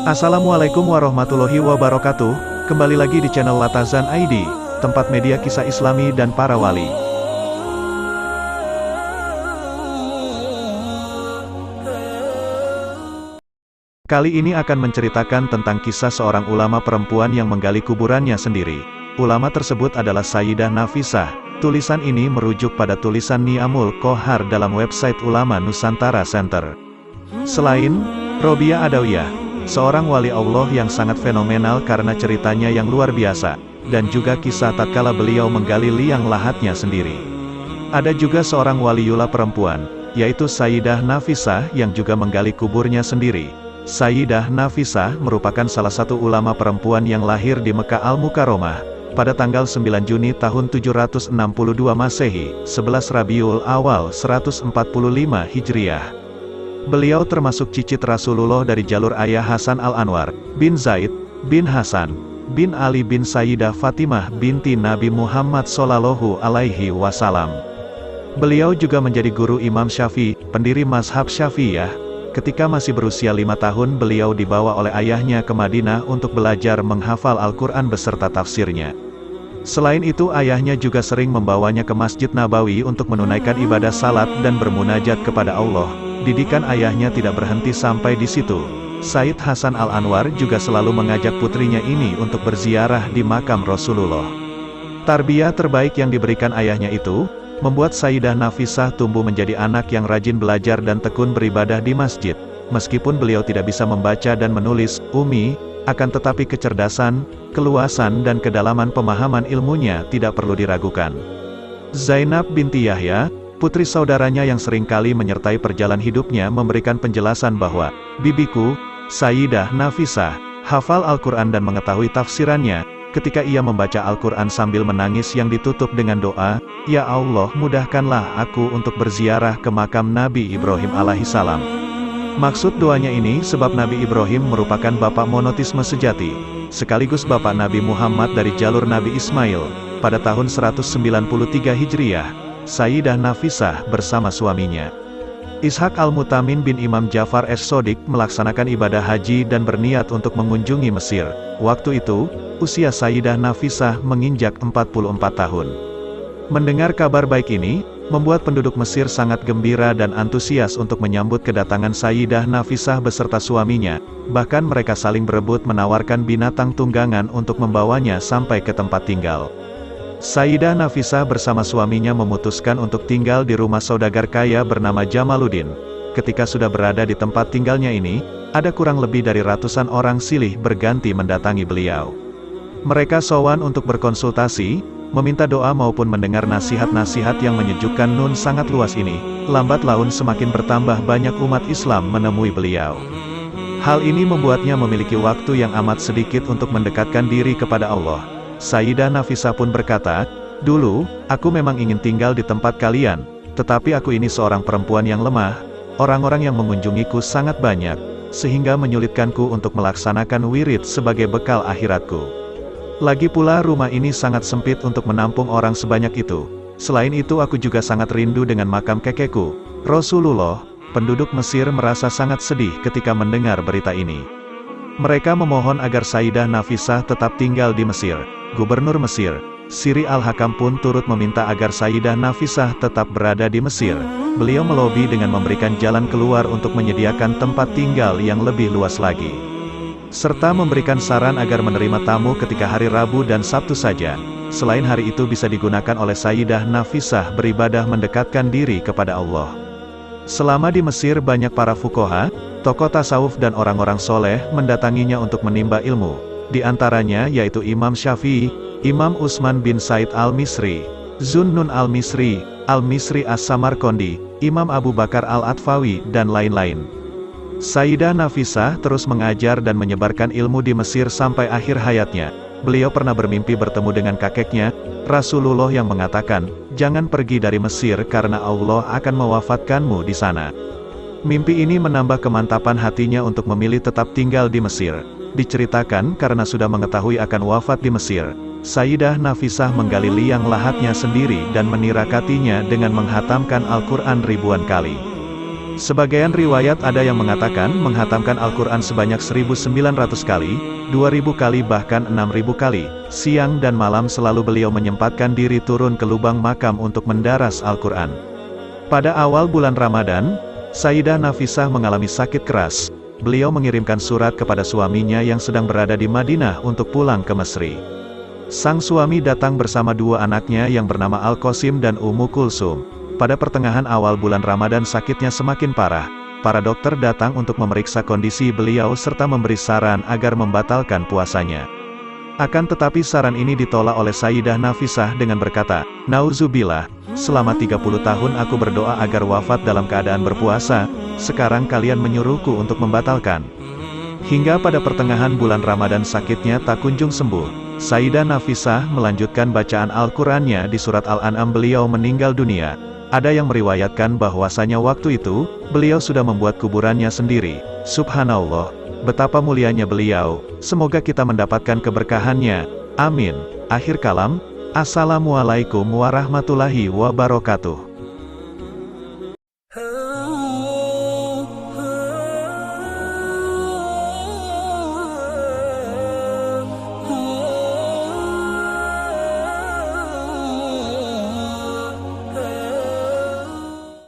Assalamualaikum warahmatullahi wabarakatuh. Kembali lagi di channel Latazan ID, tempat media kisah Islami dan para wali. Kali ini akan menceritakan tentang kisah seorang ulama perempuan yang menggali kuburannya sendiri. Ulama tersebut adalah Sayyidah Nafisah. Tulisan ini merujuk pada tulisan Ni'amul Qohar dalam website Ulama Nusantara Center. Selain Robiah Adawiyah, seorang wali Allah yang sangat fenomenal karena ceritanya yang luar biasa, dan juga kisah tatkala beliau menggali liang lahatnya sendiri. Ada juga seorang waliullah perempuan, yaitu Sayyidah Nafisah yang juga menggali kuburnya sendiri. Sayyidah Nafisah merupakan salah satu ulama perempuan yang lahir di Mekah Al-Mukarramah, pada tanggal 9 Juni tahun 762 Masehi, 11 Rabiul Awal 145 Hijriah. Beliau termasuk cicit Rasulullah dari jalur ayah Hasan Al-Anwar, bin Zaid, bin Hasan, bin Ali bin Sayyidah Fatimah binti Nabi Muhammad Sallallahu Alaihi Wasallam. Beliau juga menjadi guru Imam Syafi'i, pendiri mazhab Syafi'iyah. Ketika masih berusia 5 tahun beliau dibawa oleh ayahnya ke Madinah untuk belajar menghafal Al-Quran beserta tafsirnya. Selain itu ayahnya juga sering membawanya ke Masjid Nabawi untuk menunaikan ibadah salat dan bermunajat kepada Allah. Didikan ayahnya tidak berhenti sampai di situ. Sayyid Hasan Al-Anwar juga selalu mengajak putrinya ini untuk berziarah di makam Rasulullah. Tarbiyah terbaik yang diberikan ayahnya itu, membuat Sayyidah Nafisah tumbuh menjadi anak yang rajin belajar dan tekun beribadah di masjid. Meskipun beliau tidak bisa membaca dan menulis, Umi, akan tetapi kecerdasan, keluasan dan kedalaman pemahaman ilmunya tidak perlu diragukan. Zainab binti Yahya, putri saudaranya yang seringkali menyertai perjalanan hidupnya memberikan penjelasan bahwa, bibiku, Sayyidah Nafisah, hafal Al-Quran dan mengetahui tafsirannya. Ketika ia membaca Al-Quran sambil menangis yang ditutup dengan doa, Ya Allah mudahkanlah aku untuk berziarah ke makam Nabi Ibrahim alaihissalam. Maksud doanya ini sebab Nabi Ibrahim merupakan bapak monotisme sejati, sekaligus bapak Nabi Muhammad dari jalur Nabi Ismail. Pada tahun 193 Hijriah, Sayyidah Nafisah bersama suaminya, Ishaq Al-Mutamin bin Imam Ja'far Es-Shodiq melaksanakan ibadah haji dan berniat untuk mengunjungi Mesir. Waktu itu, usia Sayyidah Nafisah menginjak 44 tahun. Mendengar kabar baik ini, membuat penduduk Mesir sangat gembira dan antusias untuk menyambut kedatangan Sayyidah Nafisah beserta suaminya, bahkan mereka saling berebut menawarkan binatang tunggangan untuk membawanya sampai ke tempat tinggal. Sayyidah Nafisah bersama suaminya memutuskan untuk tinggal di rumah saudagar kaya bernama Jamaluddin. Ketika sudah berada di tempat tinggalnya ini, ada kurang lebih dari ratusan orang silih berganti mendatangi beliau. Mereka sowan untuk berkonsultasi, meminta doa maupun mendengar nasihat-nasihat yang menyejukkan. Nun sangat luas ini, lambat laun semakin bertambah banyak umat Islam menemui beliau. Hal ini membuatnya memiliki waktu yang amat sedikit untuk mendekatkan diri kepada Allah. Sayyidah Nafisah pun berkata, dulu, aku memang ingin tinggal di tempat kalian, tetapi aku ini seorang perempuan yang lemah, orang-orang yang mengunjungiku sangat banyak, sehingga menyulitkanku untuk melaksanakan wirid sebagai bekal akhiratku. Lagi pula rumah ini sangat sempit untuk menampung orang sebanyak itu. Selain itu aku juga sangat rindu dengan makam kekekku, Rasulullah. Penduduk Mesir merasa sangat sedih ketika mendengar berita ini. Mereka memohon agar Sayyidah Nafisah tetap tinggal di Mesir. Gubernur Mesir, Siri Al-Hakam pun turut meminta agar Sayyidah Nafisah tetap berada di Mesir. Beliau melobi dengan memberikan jalan keluar untuk menyediakan tempat tinggal yang lebih luas lagi, serta memberikan saran agar menerima tamu ketika hari Rabu dan Sabtu saja. Selain hari itu bisa digunakan oleh Sayyidah Nafisah beribadah mendekatkan diri kepada Allah. Selama di Mesir banyak para fuqaha, tokoh tasawuf dan orang-orang soleh mendatanginya untuk menimba ilmu. Di antaranya yaitu Imam Syafi'i, Imam Utsman bin Said Al-Misri, Zunnun Al-Misri, Al-Misri As-Samarqandi, Imam Abu Bakar Al-Atfawi, dan lain-lain. Sayyidah Nafisah terus mengajar dan menyebarkan ilmu di Mesir sampai akhir hayatnya. Beliau pernah bermimpi bertemu dengan kakeknya, Rasulullah, yang mengatakan, jangan pergi dari Mesir karena Allah akan mewafatkanmu di sana. Mimpi ini menambah kemantapan hatinya untuk memilih tetap tinggal di Mesir. Diceritakan karena sudah mengetahui akan wafat di Mesir, Sayyidah Nafisah menggali liang lahatnya sendiri dan menirakatinya dengan menghatamkan Al-Quran ribuan kali. Sebagian riwayat ada yang mengatakan menghatamkan Al-Quran sebanyak 1900 kali, 2000 kali bahkan 6000 kali. Siang dan malam selalu beliau menyempatkan diri turun ke lubang makam untuk mendaras Al-Quran. Pada awal bulan Ramadan, Sayyidah Nafisah mengalami sakit keras. Beliau mengirimkan surat kepada suaminya yang sedang berada di Madinah untuk pulang ke Mesri. Sang suami datang bersama dua anaknya yang bernama Al-Qasim dan Ummu Kulsum. Pada pertengahan awal bulan Ramadan sakitnya semakin parah. Para dokter datang untuk memeriksa kondisi beliau serta memberi saran agar membatalkan puasanya. Akan tetapi saran ini ditolak oleh Sayyidah Nafisah dengan berkata, "Nauzubillah, selama 30 tahun aku berdoa agar wafat dalam keadaan berpuasa, sekarang kalian menyuruhku untuk membatalkan." Hingga pada pertengahan bulan Ramadan sakitnya tak kunjung sembuh. Sayyidah Nafisah melanjutkan bacaan Al-Qur'annya di surat Al-An'am beliau meninggal dunia. Ada yang meriwayatkan bahwasanya waktu itu, beliau sudah membuat kuburannya sendiri. Subhanallah, betapa mulianya beliau, semoga kita mendapatkan keberkahannya. Amin. Akhir kalam, Assalamualaikum warahmatullahi wabarakatuh.